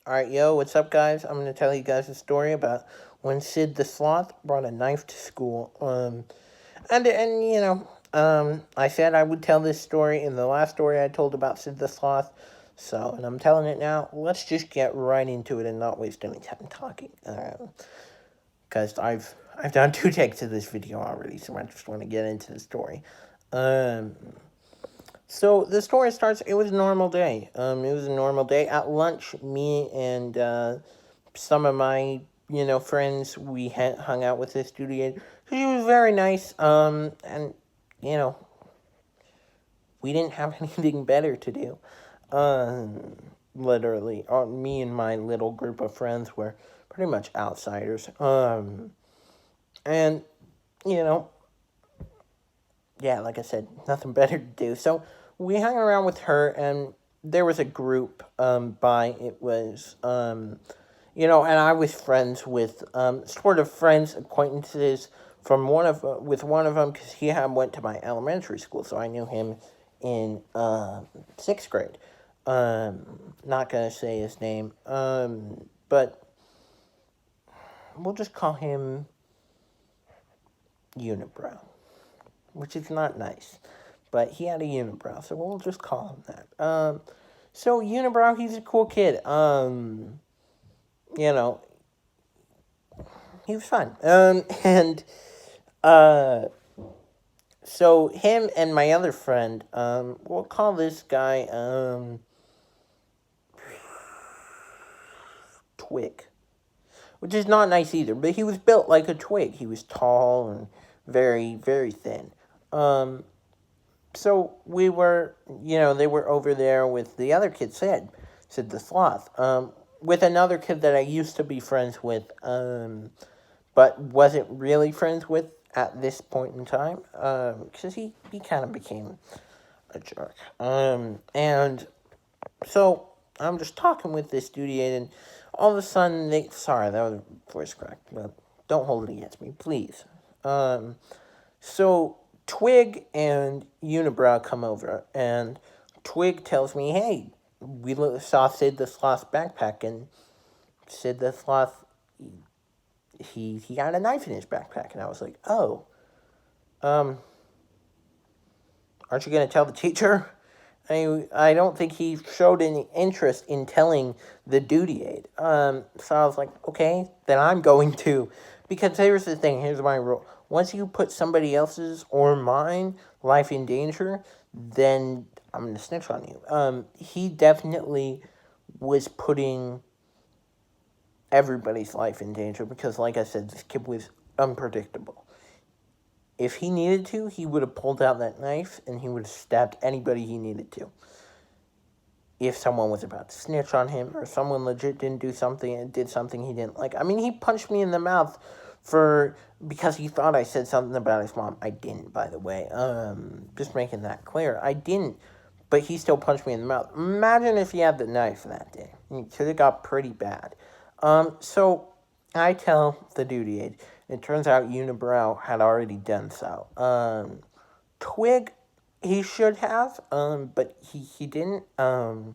Alright, yo, what's up, guys? I'm going to tell you guys a story about when Sid the Sloth brought a knife to school. I said I would tell this story in the last story I told about Sid the Sloth. So, and I'm telling it now. Let's just get right into it and not waste any time talking. Because I've done 2 takes of this video already, so I just want to get into the story. Um, So the story starts. It was a normal day. It was a normal day at lunch. Me and some of my friends we hung out with this dude. She was very nice. And you know we didn't have anything better to do. Literally, me and my little group of friends were pretty much outsiders. And you know yeah, like I said, nothing better to do. So we hung around with her, and there was a group by it was and I was friends with sort of friends acquaintances from one of them because he had went to my elementary school, so I knew him in 6th grade. Not gonna say his name, but we'll just call him Unibrow, which is not nice. But he had a unibrow, so we'll just call him that. So Unibrow, he's a cool kid. You know, he was fun. And uh, so him and my other friend, we'll call this guy Twig, which is not nice either. But he was built like a twig. He was tall and very, very thin. Um, so we were, they were over there with the other kid, Sid the Sloth, with another kid that I used to be friends with, but wasn't really friends with at this point in time, because he kind of became a jerk. And so I'm just talking with this dude, and all of a sudden, sorry, that was a voice crack, but don't hold it against me, please. So Twig and Unibrow come over, and Twig tells me, "Hey, we saw Sid the Sloth's backpack, and Sid the Sloth, he got a knife in his backpack." And I was like, "Oh, um, aren't you gonna tell the teacher?" I don't think he showed any interest in telling the duty aide. So I was like, okay, then I'm going to. Because here's the thing, here's my rule. Once you put somebody else's or mine life in danger, then I'm going to snitch on you. He definitely was putting everybody's life in danger because, like I said, this kid was unpredictable. If he needed to, he would have pulled out that knife and he would have stabbed anybody he needed to. If someone was about to snitch on him or someone legit didn't do something and did something he didn't like. I mean, he punched me in the mouth because he thought I said something about his mom. I didn't, by the way. Just making that clear. I didn't, but he still punched me in the mouth. Imagine if he had the knife that day. It could have got pretty bad. So I tell the duty aide. It turns out Unibrow had already done so. Twig, he should have, but he didn't. And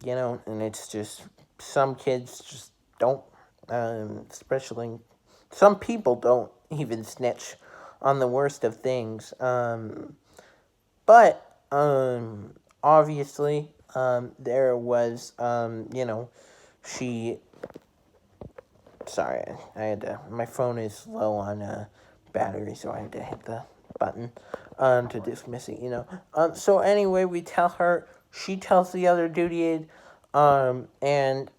it's just some kids just don't, especially some people don't even snitch on the worst of things. But obviously, there was, she. Sorry, I had to. My phone is low on battery, so I had to hit the button to dismiss it. So anyway, we tell her. She tells the other duty aide, and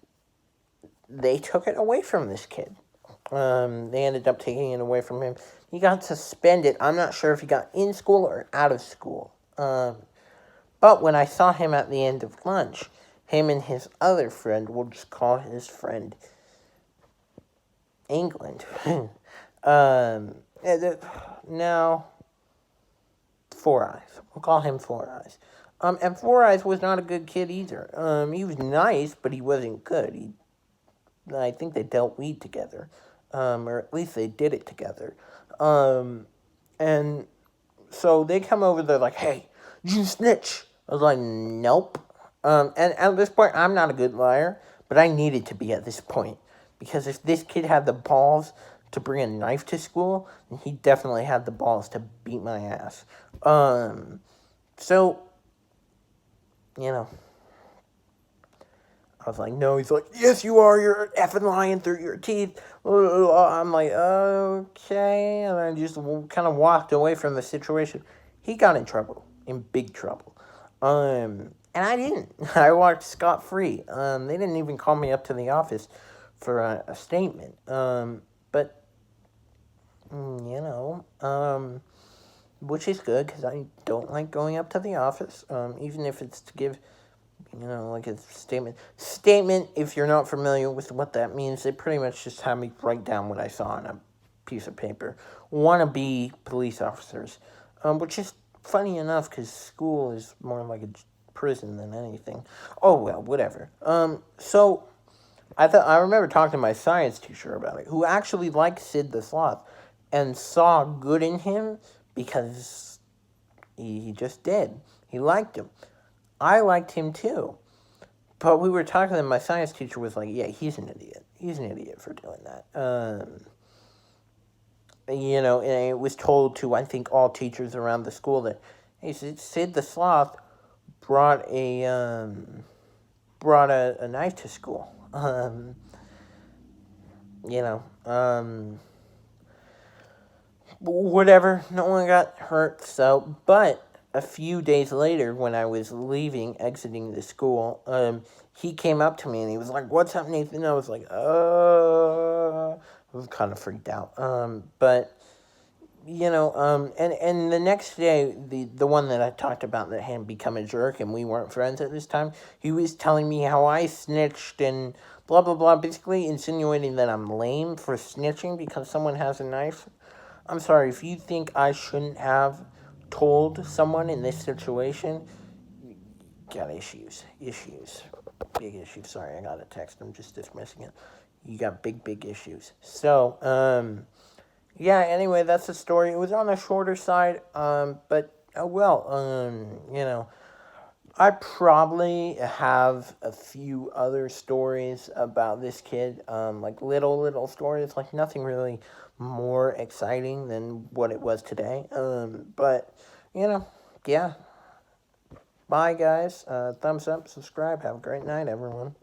they took it away from this kid. They ended up taking it away from him. He got suspended. I'm not sure if he got in school or out of school. But when I saw him at the end of lunch, him and his other friend, we'll just call his friend England. Now, Four Eyes. We'll call him Four Eyes. And Four Eyes was not a good kid either. He was nice, but he wasn't good. I think they dealt weed together, or at least they did it together. And so they come over. They're like, "Hey, did you snitch?" I was like, "Nope." And at this point, I'm not a good liar, but I needed to be at this point. Because if this kid had the balls to bring a knife to school, then he definitely had the balls to beat my ass. So, you know, I was like, no. He's like, yes, you are. You're effing lying through your teeth. I'm like, okay. And I just kind of walked away from the situation. He got in trouble, in big trouble. And I didn't. I walked scot free. They didn't even call me up to the office for a statement. But, which is good because I don't like going up to the office, even if it's to give like a statement. Statement, if you're not familiar with what that means, they pretty much just have me write down what I saw on a piece of paper. Wannabe police officers, which is funny enough because school is more like a prison than anything. Oh well, whatever. So I remember talking to my science teacher about it, who actually liked Sid the Sloth, and saw good in him because he just did. He liked him. I liked him too. But we were talking, and my science teacher was like, yeah, he's an idiot. He's an idiot for doing that. And it was told to, I think, all teachers around the school that, hey, Sid the Sloth brought a knife to school. You know, whatever. No one got hurt. So, but a few days later, when I was exiting the school, he came up to me and he was like, "What's up, Nathan?" I was like, I was kind of freaked out. But and the next day, the one that I talked about that had become a jerk and we weren't friends at this time, he was telling me how I snitched and blah blah blah, basically insinuating that I'm lame for snitching because someone has a knife. I'm sorry, if you think I shouldn't have told someone in this situation, you got issues. Issues. Big issues. Sorry, I got a text. I'm just dismissing it. You got big issues. So, yeah, anyway, that's the story. It was on the shorter side, but, oh well, I probably have a few other stories about this kid, like little stories, like nothing really more exciting than what it was today. But, yeah. Bye, guys. Thumbs up, subscribe. Have a great night, everyone.